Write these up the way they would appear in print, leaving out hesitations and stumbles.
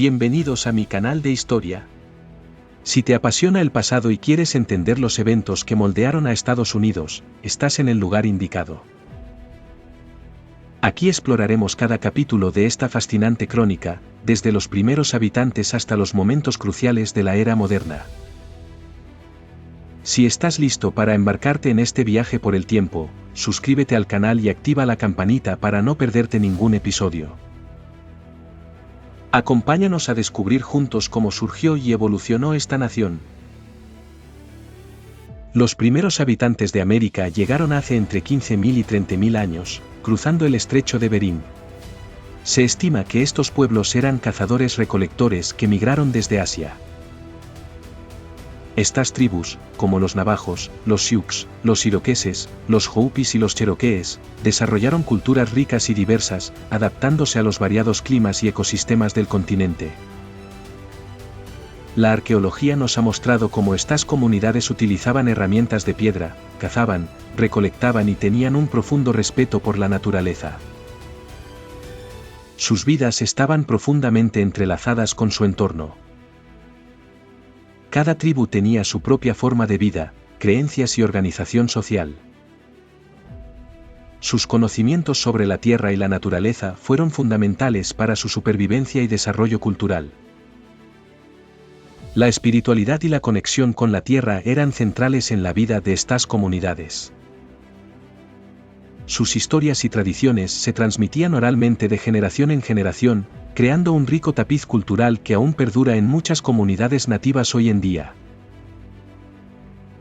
Bienvenidos a mi canal de historia. Si te apasiona el pasado y quieres entender los eventos que moldearon a Estados Unidos, estás en el lugar indicado. Aquí exploraremos cada capítulo de esta fascinante crónica, desde los primeros habitantes hasta los momentos cruciales de la era moderna. Si estás listo para embarcarte en este viaje por el tiempo, suscríbete al canal y activa la campanita para no perderte ningún episodio. Acompáñanos a descubrir juntos cómo surgió y evolucionó esta nación. Los primeros habitantes de América llegaron hace entre 15.000 y 30.000 años, cruzando el estrecho de Bering. Se estima que estos pueblos eran cazadores-recolectores que migraron desde Asia. Estas tribus, como los navajos, los sioux, los iroqueses, los hopis y los cherokees, desarrollaron culturas ricas y diversas, adaptándose a los variados climas y ecosistemas del continente. La arqueología nos ha mostrado cómo estas comunidades utilizaban herramientas de piedra, cazaban, recolectaban y tenían un profundo respeto por la naturaleza. Sus vidas estaban profundamente entrelazadas con su entorno. Cada tribu tenía su propia forma de vida, creencias y organización social. Sus conocimientos sobre la tierra y la naturaleza fueron fundamentales para su supervivencia y desarrollo cultural. La espiritualidad y la conexión con la tierra eran centrales en la vida de estas comunidades. Sus historias y tradiciones se transmitían oralmente de generación en generación, creando un rico tapiz cultural que aún perdura en muchas comunidades nativas hoy en día.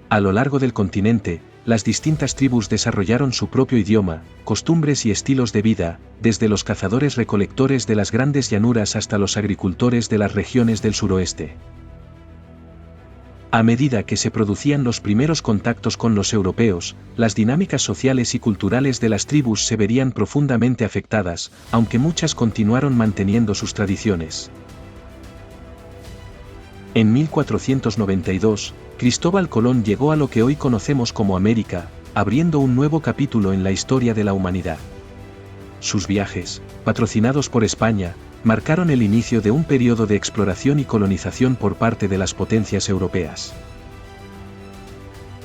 A lo largo del continente, las distintas tribus desarrollaron su propio idioma, costumbres y estilos de vida, desde los cazadores-recolectores de las grandes llanuras hasta los agricultores de las regiones del suroeste. A medida que se producían los primeros contactos con los europeos, las dinámicas sociales y culturales de las tribus se verían profundamente afectadas, aunque muchas continuaron manteniendo sus tradiciones. En 1492, Cristóbal Colón llegó a lo que hoy conocemos como América, abriendo un nuevo capítulo en la historia de la humanidad. Sus viajes, patrocinados por España, marcaron el inicio de un periodo de exploración y colonización por parte de las potencias europeas.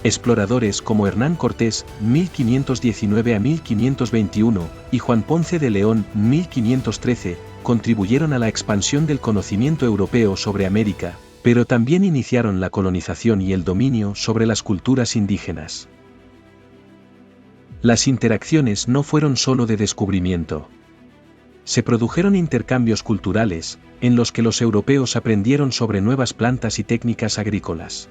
Exploradores como Hernán Cortés, 1519 a 1521, y Juan Ponce de León, 1513, contribuyeron a la expansión del conocimiento europeo sobre América, pero también iniciaron la colonización y el dominio sobre las culturas indígenas. Las interacciones no fueron solo de descubrimiento. Se produjeron intercambios culturales, en los que los europeos aprendieron sobre nuevas plantas y técnicas agrícolas.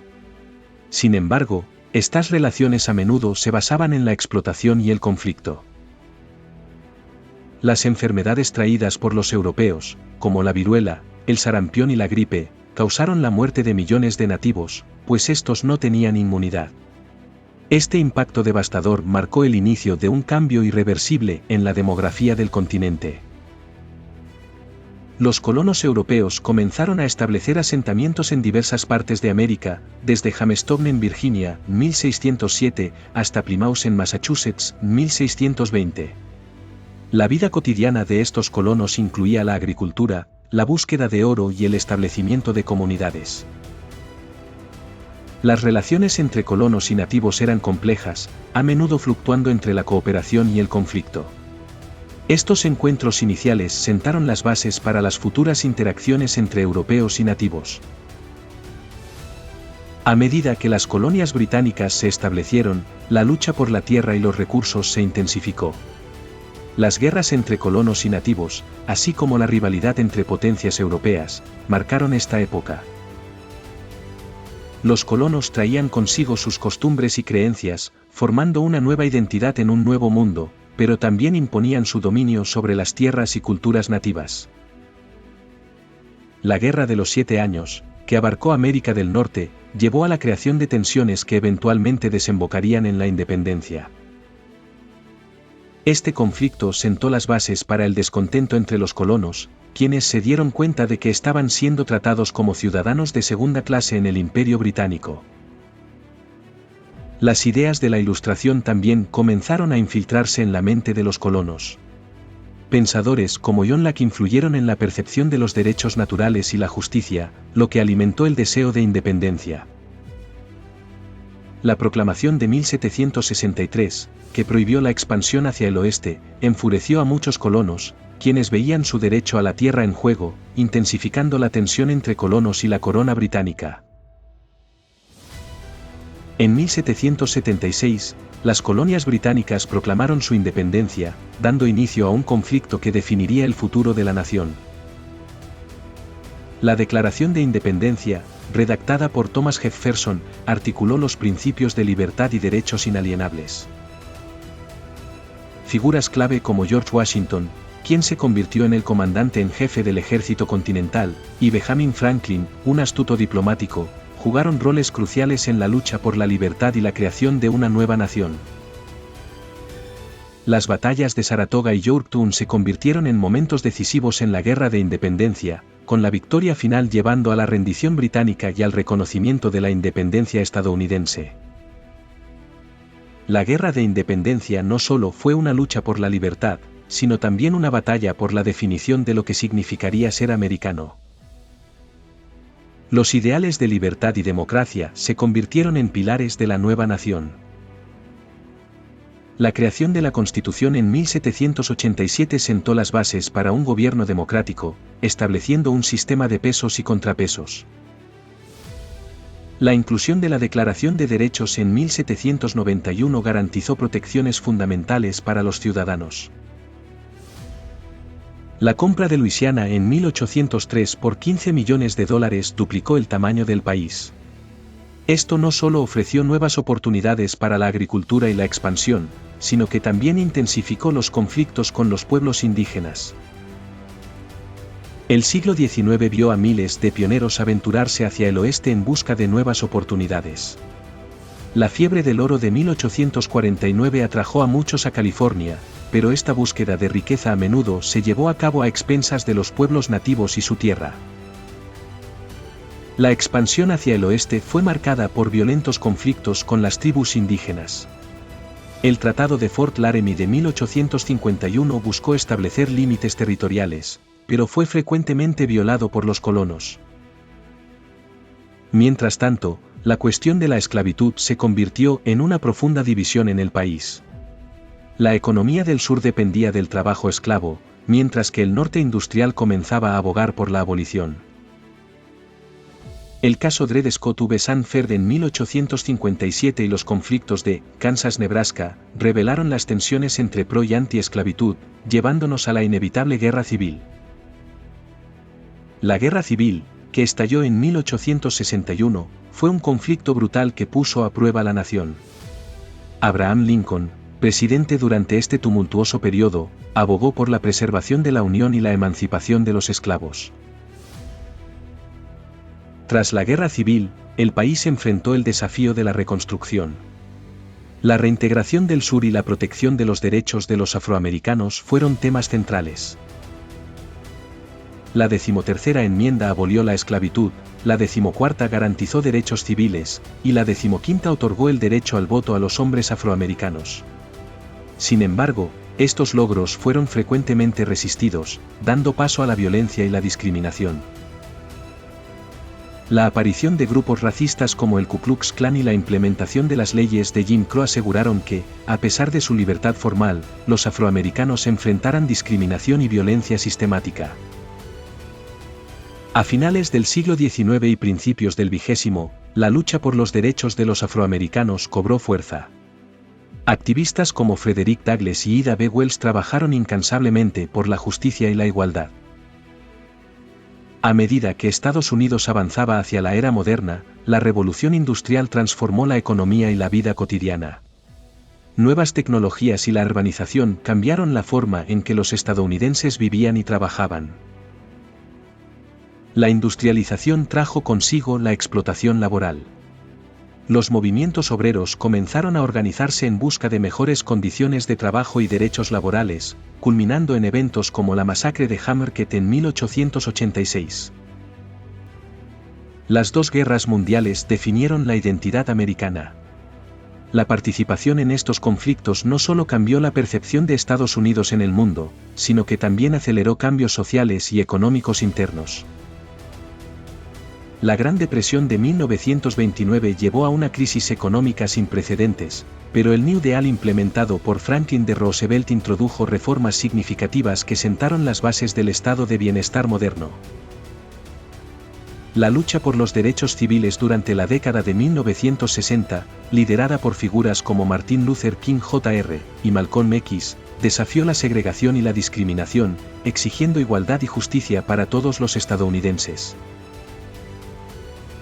Sin embargo, estas relaciones a menudo se basaban en la explotación y el conflicto. Las enfermedades traídas por los europeos, como la viruela, el sarampión y la gripe, causaron la muerte de millones de nativos, pues estos no tenían inmunidad. Este impacto devastador marcó el inicio de un cambio irreversible en la demografía del continente. Los colonos europeos comenzaron a establecer asentamientos en diversas partes de América, desde Jamestown en Virginia, 1607, hasta Plymouth en Massachusetts, 1620. La vida cotidiana de estos colonos incluía la agricultura, la búsqueda de oro y el establecimiento de comunidades. Las relaciones entre colonos y nativos eran complejas, a menudo fluctuando entre la cooperación y el conflicto. Estos encuentros iniciales sentaron las bases para las futuras interacciones entre europeos y nativos. A medida que las colonias británicas se establecieron, la lucha por la tierra y los recursos se intensificó. Las guerras entre colonos y nativos, así como la rivalidad entre potencias europeas, marcaron esta época. Los colonos traían consigo sus costumbres y creencias, formando una nueva identidad en un nuevo mundo, pero también imponían su dominio sobre las tierras y culturas nativas. La Guerra de los 7 Años, que abarcó América del Norte, llevó a la creación de tensiones que eventualmente desembocarían en la independencia. Este conflicto sentó las bases para el descontento entre los colonos, quienes se dieron cuenta de que estaban siendo tratados como ciudadanos de segunda clase en el Imperio Británico. Las ideas de la Ilustración también comenzaron a infiltrarse en la mente de los colonos. Pensadores como John Locke influyeron en la percepción de los derechos naturales y la justicia, lo que alimentó el deseo de independencia. La proclamación de 1763, que prohibió la expansión hacia el oeste, enfureció a muchos colonos, quienes veían su derecho a la tierra en juego, intensificando la tensión entre colonos y la corona británica. En 1776, las colonias británicas proclamaron su independencia, dando inicio a un conflicto que definiría el futuro de la nación. La Declaración de Independencia, redactada por Thomas Jefferson, articuló los principios de libertad y derechos inalienables. Figuras clave como George Washington, quien se convirtió en el comandante en jefe del ejército continental, y Benjamin Franklin, un astuto diplomático, jugaron roles cruciales en la lucha por la libertad y la creación de una nueva nación. Las batallas de Saratoga y Yorktown se convirtieron en momentos decisivos en la Guerra de Independencia, con la victoria final llevando a la rendición británica y al reconocimiento de la independencia estadounidense. La Guerra de Independencia no solo fue una lucha por la libertad, sino también una batalla por la definición de lo que significaría ser americano. Los ideales de libertad y democracia se convirtieron en pilares de la nueva nación. La creación de la Constitución en 1787 sentó las bases para un gobierno democrático, estableciendo un sistema de pesos y contrapesos. La inclusión de la Declaración de Derechos en 1791 garantizó protecciones fundamentales para los ciudadanos. La compra de Luisiana en 1803 por $15 millones duplicó el tamaño del país. Esto no solo ofreció nuevas oportunidades para la agricultura y la expansión, sino que también intensificó los conflictos con los pueblos indígenas. El siglo XIX vio a miles de pioneros aventurarse hacia el oeste en busca de nuevas oportunidades. La fiebre del oro de 1849 atrajo a muchos a California, pero esta búsqueda de riqueza a menudo se llevó a cabo a expensas de los pueblos nativos y su tierra. La expansión hacia el oeste fue marcada por violentos conflictos con las tribus indígenas. El Tratado de Fort Laramie de 1851 buscó establecer límites territoriales, pero fue frecuentemente violado por los colonos. Mientras tanto, la cuestión de la esclavitud se convirtió en una profunda división en el país. La economía del sur dependía del trabajo esclavo, mientras que el norte industrial comenzaba a abogar por la abolición. El caso Dred Scott v. Sanford en 1857 y los conflictos de Kansas-Nebraska revelaron las tensiones entre pro y anti-esclavitud, llevándonos a la inevitable guerra civil. La guerra civil, que estalló en 1861, fue un conflicto brutal que puso a prueba la nación. Abraham Lincoln, presidente durante este tumultuoso periodo, abogó por la preservación de la unión y la emancipación de los esclavos. Tras la guerra civil, el país enfrentó el desafío de la reconstrucción. La reintegración del sur y la protección de los derechos de los afroamericanos fueron temas centrales. La 13ª enmienda abolió la esclavitud, la 14ª garantizó derechos civiles, y la 15ª otorgó el derecho al voto a los hombres afroamericanos. Sin embargo, estos logros fueron frecuentemente resistidos, dando paso a la violencia y la discriminación. La aparición de grupos racistas como el Ku Klux Klan y la implementación de las leyes de Jim Crow aseguraron que, a pesar de su libertad formal, los afroamericanos enfrentaran discriminación y violencia sistemática. A finales del siglo XIX y principios del XX, la lucha por los derechos de los afroamericanos cobró fuerza. Activistas como Frederick Douglass y Ida B. Wells trabajaron incansablemente por la justicia y la igualdad. A medida que Estados Unidos avanzaba hacia la era moderna, la revolución industrial transformó la economía y la vida cotidiana. Nuevas tecnologías y la urbanización cambiaron la forma en que los estadounidenses vivían y trabajaban. La industrialización trajo consigo la explotación laboral. Los movimientos obreros comenzaron a organizarse en busca de mejores condiciones de trabajo y derechos laborales, culminando en eventos como la masacre de Hammerket en 1886. Las dos guerras mundiales definieron la identidad americana. la participación en estos conflictos no solo cambió la percepción de Estados Unidos en el mundo, sino que también aceleró cambios sociales y económicos internos. La Gran Depresión de 1929 llevó a una crisis económica sin precedentes, pero el New Deal implementado por Franklin D. Roosevelt introdujo reformas significativas que sentaron las bases del estado de bienestar moderno. La lucha por los derechos civiles durante la década de 1960, liderada por figuras como Martin Luther King Jr. y Malcolm X, desafió la segregación y la discriminación, exigiendo igualdad y justicia para todos los estadounidenses.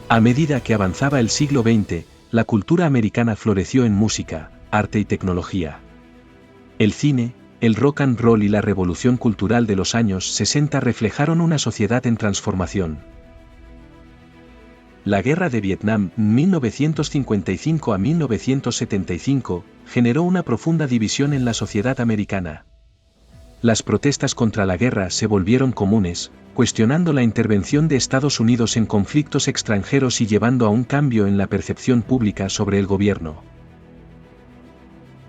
A medida que avanzaba el siglo XX, la cultura americana floreció en música, arte y tecnología. El cine, el rock and roll y la revolución cultural de los años 60 reflejaron una sociedad en transformación. La Guerra de Vietnam, 1955 a 1975, generó una profunda división en la sociedad americana. Las protestas contra la guerra se volvieron comunes, cuestionando la intervención de Estados Unidos en conflictos extranjeros y llevando a un cambio en la percepción pública sobre el gobierno.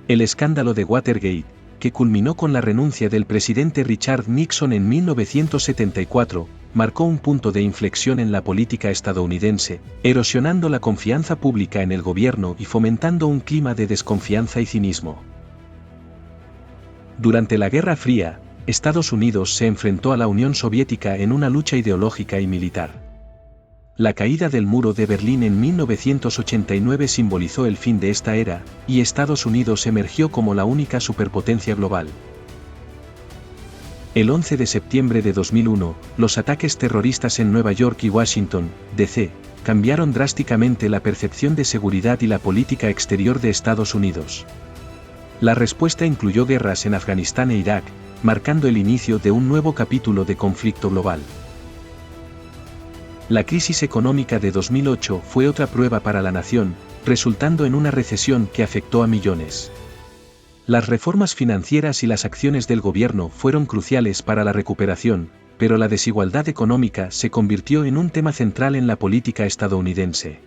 El escándalo de Watergate, que culminó con la renuncia del presidente Richard Nixon en 1974, marcó un punto de inflexión en la política estadounidense, erosionando la confianza pública en el gobierno y fomentando un clima de desconfianza y cinismo. Durante la Guerra Fría, Estados Unidos se enfrentó a la Unión Soviética en una lucha ideológica y militar. La caída del muro de Berlín en 1989 simbolizó el fin de esta era, y Estados Unidos emergió como la única superpotencia global. El 11 de septiembre de 2001, los ataques terroristas en Nueva York y Washington, D.C., cambiaron drásticamente la percepción de seguridad y la política exterior de Estados Unidos. La respuesta incluyó guerras en Afganistán e Irak, marcando el inicio de un nuevo capítulo de conflicto global. La crisis económica de 2008 fue otra prueba para la nación, resultando en una recesión que afectó a millones. Las reformas financieras y las acciones del gobierno fueron cruciales para la recuperación, pero la desigualdad económica se convirtió en un tema central en la política estadounidense.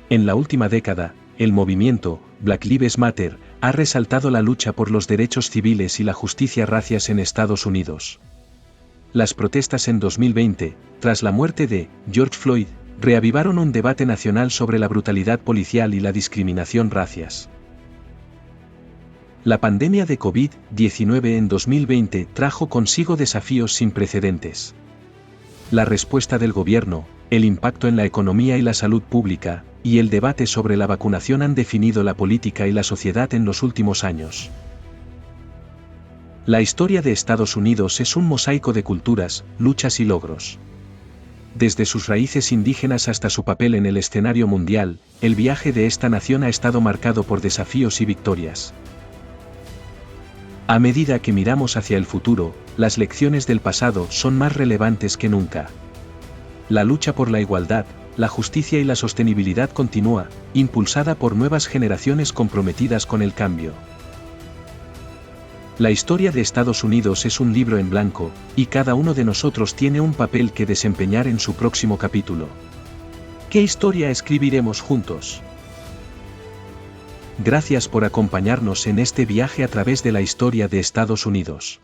En la última década, el movimiento Black Lives Matter ha resaltado la lucha por los derechos civiles y la justicia racial en Estados Unidos. Las protestas en 2020, tras la muerte de George Floyd, reavivaron un debate nacional sobre la brutalidad policial y la discriminación racial. La pandemia de COVID-19 en 2020 trajo consigo desafíos sin precedentes. La respuesta del gobierno, el impacto en la economía y la salud pública, y el debate sobre la vacunación han definido la política y la sociedad en los últimos años. La historia de Estados Unidos es un mosaico de culturas, luchas y logros. Desde sus raíces indígenas hasta su papel en el escenario mundial, el viaje de esta nación ha estado marcado por desafíos y victorias. A medida que miramos hacia el futuro, las lecciones del pasado son más relevantes que nunca. La lucha por la igualdad, la justicia y la sostenibilidad continúa, impulsada por nuevas generaciones comprometidas con el cambio. La historia de Estados Unidos es un libro en blanco, y cada uno de nosotros tiene un papel que desempeñar en su próximo capítulo. ¿Qué historia escribiremos juntos? Gracias por acompañarnos en este viaje a través de la historia de Estados Unidos.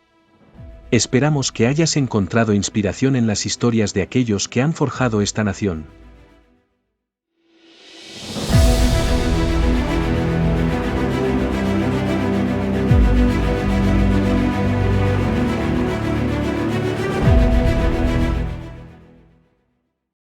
Esperamos que hayas encontrado inspiración en las historias de aquellos que han forjado esta nación.